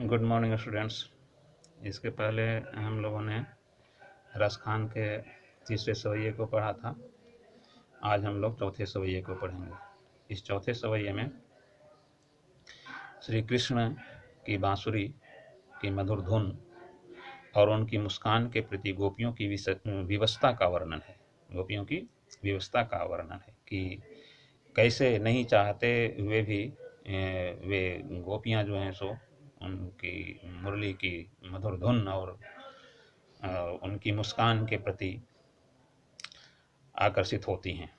Good morning students. इसके पहले हम लोगों ने रस खान के तीसरे सवैये को पढ़ा था। आज हम लोग चौथे सवैये को पढ़ेंगे। इस चौथे सवैये में श्री कृष्ण की बांसुरी की मधुर धुन और उनकी मुस्कान के प्रति गोपियों की विवशता का वर्णन है। गोपियों की विवशता का वर्णन है कि कैसे नहीं चाहते हुए भी वे गोपियां जो हैं सो उनकी मुरली की मधुर धुन और उनकी मुस्कान के प्रति आकर्षित होती हैं।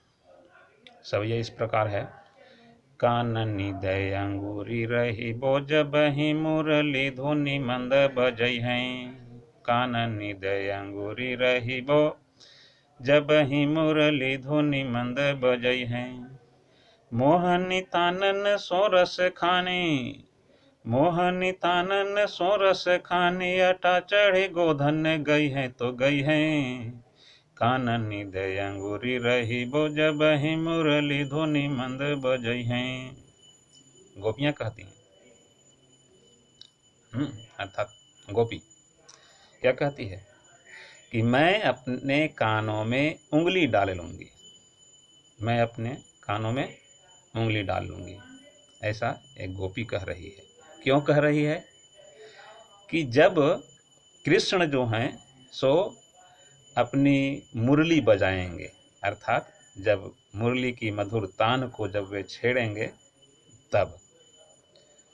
सब ये इस प्रकार है। काननी दय अंगूरी रही बो जब ही मुरली धुनि मंद बजई हैं। काननी दय अंगूरी रही बो जब ही मुरली धुनि मंद बजई हैं। मोहनी तानन सोरस खानी मोहनी तानन सोरस खानी अटा चढ़ी गोधन गई है तो गई है। काननी दय अंगूरी रही बो जब ही मुरली धुनि मंद बजई हैं। गोपियां कहती हैं, अर्थात गोपी क्या कहती है कि मैं अपने कानों में उंगली डाल लूंगी। मैं अपने कानों में उंगली डाल लूंगी, ऐसा एक गोपी कह रही है। क्यों कह रही है कि जब कृष्ण जो हैं सो अपनी मुरली बजाएंगे, अर्थात जब मुरली की मधुर तान को जब वे छेड़ेंगे तब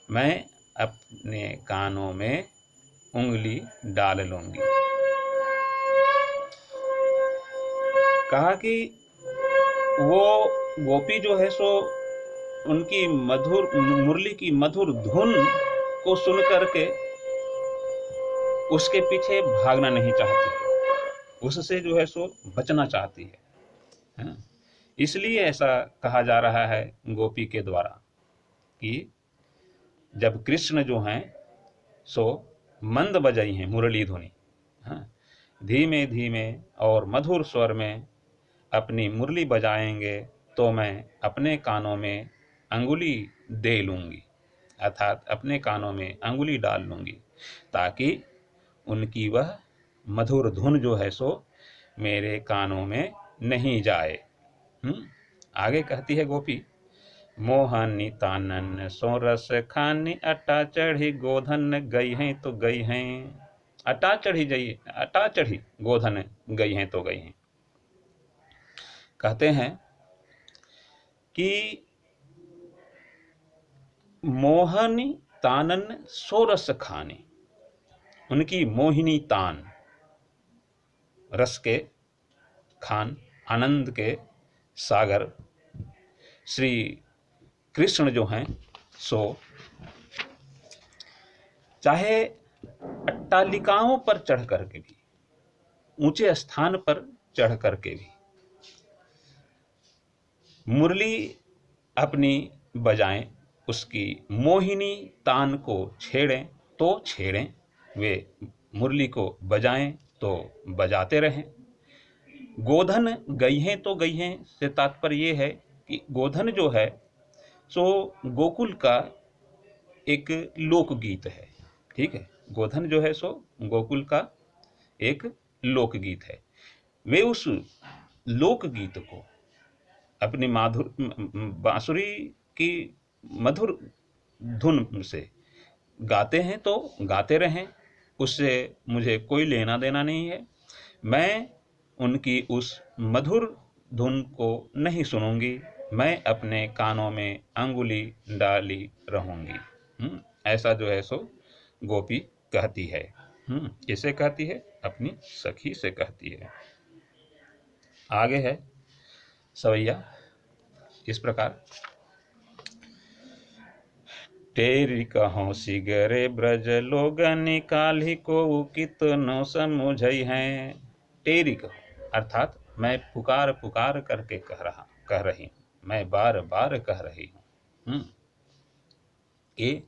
मैं अपने कानों में उंगली डाल लूंगी। कहा कि वो गोपी जो है सो उनकी मधुर मुरली की मधुर धुन को सुन करके उसके पीछे भागना नहीं चाहती है, उससे जो है सो बचना चाहती है। इसलिए ऐसा कहा जा रहा है गोपी के द्वारा कि जब कृष्ण जो हैं सो मंद बजाई हैं मुरली धुनि, धीमे धीमे और मधुर स्वर में अपनी मुरली बजाएंगे तो मैं अपने कानों में अंगुली दे लूंगी, अर्थात अपने कानों में अंगुली डाल लूंगी, ताकि उनकी वह मधुर धुन जो है सो मेरे कानों में नहीं जाए। आगे कहती है गोपी, मोहनी तानन सोरस खानी अटा चढ़ी गोधन गई हैं तो गई हैं। अटा चढ़ी गोधन गई हैं तो गई हैं। कहते हैं कि मोहनी तानन सोरस खानी, उनकी मोहिनी तान, रस के खान, आनंद के सागर श्री कृष्ण जो हैं सो चाहे अट्टालिकाओं पर चढ़ करके भी, ऊंचे स्थान पर चढ़ करके भी मुरली अपनी बजाएं, उसकी मोहिनी तान को छेड़ें तो छेड़ें, वे मुरली को बजाएं तो बजाते रहें। गोधन गई हैं तो गई हैं से तात्पर्य ये है कि गोधन जो है सो गोकुल का एक लोकगीत है। ठीक है, गोधन जो है सो गोकुल का एक लोकगीत है। वे उस लोकगीत को अपनी माधुर बांसुरी की मधुर धुन से गाते हैं तो गाते रहें, उससे मुझे कोई लेना देना नहीं है। मैं उनकी उस मधुर धुन को नहीं सुनूंगी, मैं अपने कानों में अंगुली डाली रहूंगी। ऐसा जो है सो गोपी कहती है। किसे कहती है? अपनी सखी से कहती है। आगे है सवैया इस प्रकार, तेरी कहो सिगरे ब्रज लोग निकाली को कितनो समझई हैं। तेरी कहो अर्थात मैं पुकार पुकार करके कह रही हूँ, मैं बार बार कह रही हूँ कि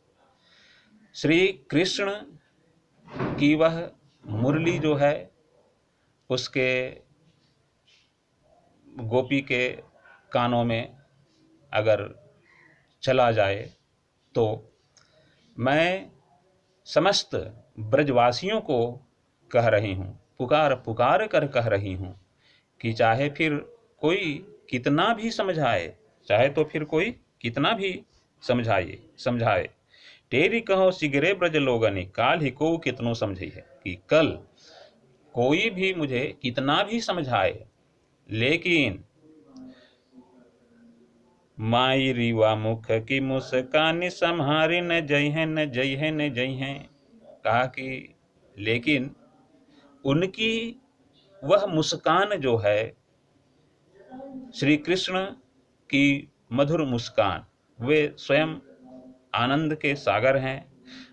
श्री कृष्ण की वह मुरली जो है उसके गोपी के कानों में अगर चला जाए तो मैं समस्त ब्रजवासियों को कह रही हूँ, पुकार पुकार कर कह रही हूँ कि चाहे फिर कोई कितना भी समझाए, चाहे तो फिर कोई कितना भी समझाए, तेरी कहो सिगरे ब्रज लोगनी, काल ही को कितनो समझी है। कि कल कोई भी मुझे कितना भी समझाए, लेकिन माई रीवा मुख की मुस्कान सम्हारी न जई है, न जई है, न जई है। कहा कि लेकिन उनकी वह मुस्कान जो है, श्री कृष्ण की मधुर मुस्कान, वे स्वयं आनंद के सागर हैं,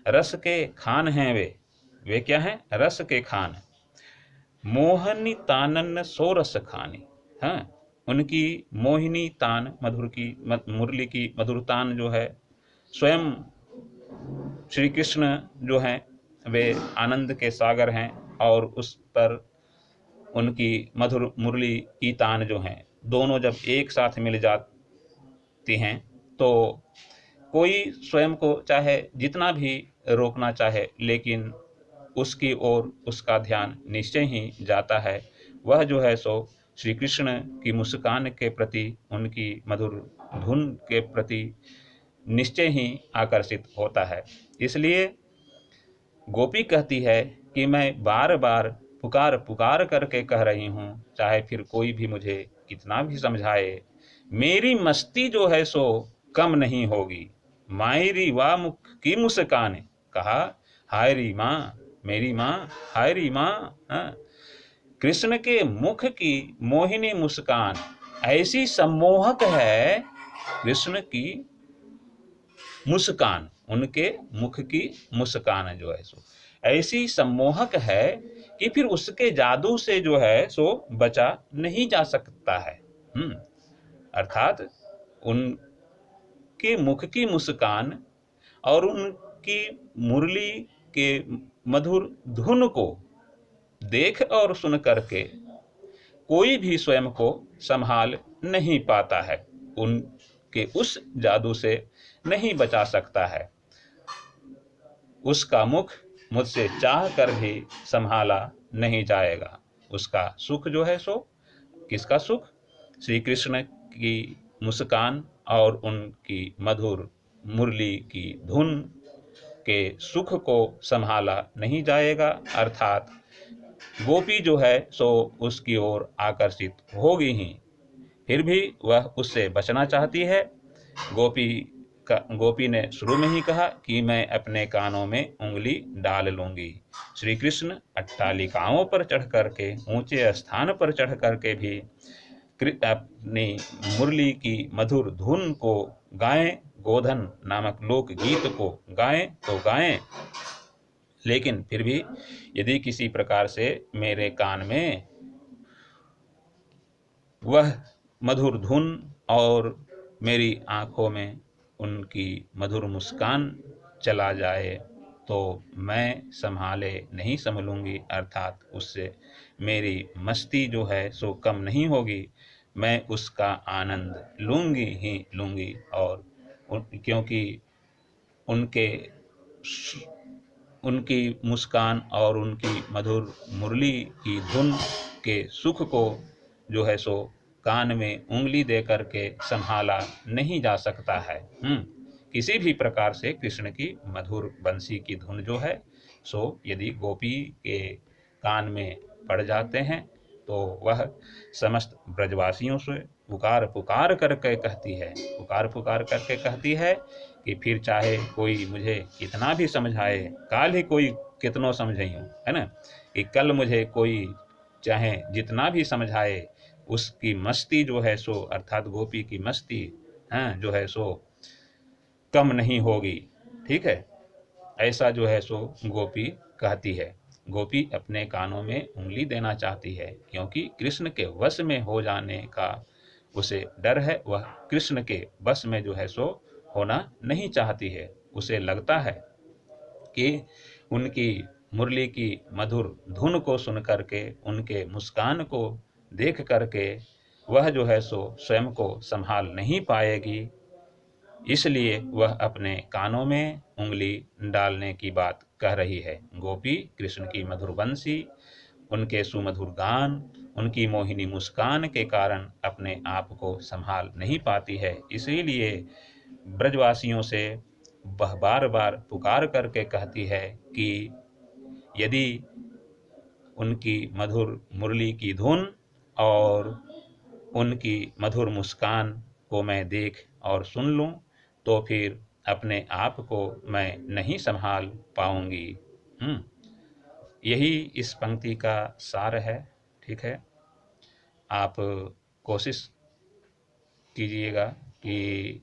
रस के खान हैं। वे क्या हैं? रस के खान। मोहनी तानन सो रस खानी। हाँ, उनकी मोहिनी तान, मधुर की मुरली की मधुर तान जो है, स्वयं श्री कृष्ण जो हैं वे आनंद के सागर हैं, और उस पर उनकी मधुर मुरली की तान जो हैं, दोनों जब एक साथ मिल जाती हैं तो कोई स्वयं को चाहे जितना भी रोकना चाहे, लेकिन उसकी ओर उसका ध्यान निश्चय ही जाता है। वह जो है सो श्री कृष्ण की मुस्कान के प्रति, उनकी मधुर धुन के प्रति निश्चय ही आकर्षित होता है। इसलिए गोपी कहती है कि मैं बार बार पुकार पुकार करके कह रही हूँ, चाहे फिर कोई भी मुझे कितना भी समझाए, मेरी मस्ती जो है सो कम नहीं होगी। मायरी वाह मुख की मुस्कान। कहा, हाय री माँ, मेरी माँ, हाय री माँ। हाँ, कृष्ण के मुख की मोहिनी मुस्कान ऐसी सम्मोहक है। कृष्ण की मुस्कान, उनके मुख की मुस्कान जो है सो ऐसी सम्मोहक है कि फिर उसके जादू से जो है सो बचा नहीं जा सकता है। अर्थात उनके मुख की मुस्कान और उनकी मुरली के मधुर धुन को देख और सुन करके कोई भी स्वयं को संभाल नहीं पाता है, उनके उस जादू से नहीं बचा सकता है। उसका मुख मुझसे चाह कर भी संभाला नहीं जाएगा। उसका सुख जो है सो, किसका सुख? श्री कृष्ण की मुस्कान और उनकी मधुर मुरली की धुन के सुख को संभाला नहीं जाएगा। अर्थात गोपी जो है सो उसकी ओर आकर्षित होगी ही, फिर भी वह उससे बचना चाहती है। गोपी ने शुरू में ही कहा कि मैं अपने कानों में उंगली डाल लूंगी। श्री कृष्ण अट्टालिकाओं पर चढ़ करके, ऊंचे स्थान पर चढ़ करके भी अपनी मुरली की मधुर धुन को गाएं, गोधन नामक लोक गीत को गाएं तो गाएं, लेकिन फिर भी यदि किसी प्रकार से मेरे कान में वह मधुर धुन और मेरी आंखों में उनकी मधुर मुस्कान चला जाए तो मैं संभाले नहीं संभलूंगी। अर्थात उससे मेरी मस्ती जो है सो कम नहीं होगी, मैं उसका आनंद लूंगी ही लूंगी। और क्योंकि उनकी मुस्कान और उनकी मधुर मुरली की धुन के सुख को जो है सो कान में उंगली दे करके संभाला नहीं जा सकता है। किसी भी प्रकार से कृष्ण की मधुर बंसी की धुन जो है सो यदि गोपी के कान में पड़ जाते हैं तो वह समस्त ब्रजवासियों से पुकार पुकार करके कहती है, पुकार पुकार करके कहती है कि फिर चाहे कोई मुझे कितना भी समझाए, काल ही कोई कितनो समझाइयो, है ना, कि कल मुझे कोई चाहे जितना भी समझाए, उसकी मस्ती जो है सो, अर्थात गोपी की मस्ती जो है सो कम नहीं होगी। ठीक है, ऐसा जो है सो गोपी कहती है। गोपी अपने कानों में उंगली देना चाहती है, क्योंकि कृष्ण के वश में हो जाने का उसे डर है। वह कृष्ण के वश में जो है सो होना नहीं चाहती है। उसे लगता है कि उनकी मुरली की मधुर धुन को सुन करके, उनके मुस्कान को देख करके वह जो है सो स्वयं को संभाल नहीं पाएगी, इसलिए वह अपने कानों में उंगली डालने की बात कह रही है। गोपी कृष्ण की मधुर बंसी, उनके सुमधुर गान, उनकी मोहिनी मुस्कान के कारण अपने आप को संभाल नहीं पाती है। इसीलिए ब्रजवासियों से वह बार बार पुकार करके कहती है कि यदि उनकी मधुर मुरली की धुन और उनकी मधुर मुस्कान को मैं देख और सुन लूं, तो फिर अपने आप को मैं नहीं संभाल पाऊंगी। यही इस पंक्ति का सार है। ठीक है, आप कोशिश कीजिएगा कि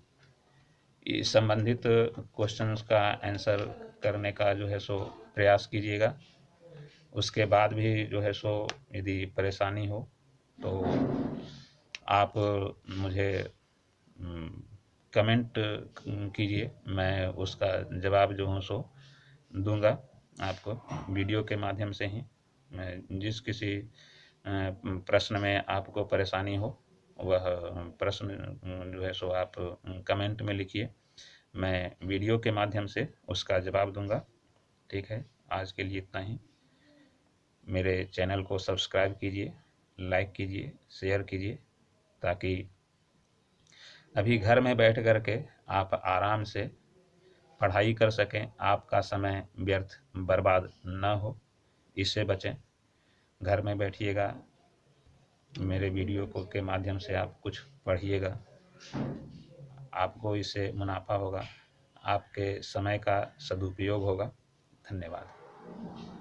इस संबंधित क्वेश्चंस का आंसर करने का जो है सो प्रयास कीजिएगा। उसके बाद भी जो है सो यदि परेशानी हो तो आप मुझे कमेंट कीजिए, मैं उसका जवाब जो हूँ सो दूंगा आपको वीडियो के माध्यम से ही। मैं जिस किसी प्रश्न में आपको परेशानी हो वह प्रश्न जो है सो आप कमेंट में लिखिए, मैं वीडियो के माध्यम से उसका जवाब दूंगा। ठीक है, आज के लिए इतना ही। मेरे चैनल को सब्सक्राइब कीजिए, लाइक कीजिए, शेयर कीजिए, ताकि अभी घर में बैठ कर के आप आराम से पढ़ाई कर सकें, आपका समय व्यर्थ बर्बाद न हो, इससे बचें। घर में बैठिएगा, मेरे वीडियो को के माध्यम से आप कुछ पढ़िएगा, आपको इससे मुनाफा होगा, आपके समय का सदुपयोग होगा। धन्यवाद।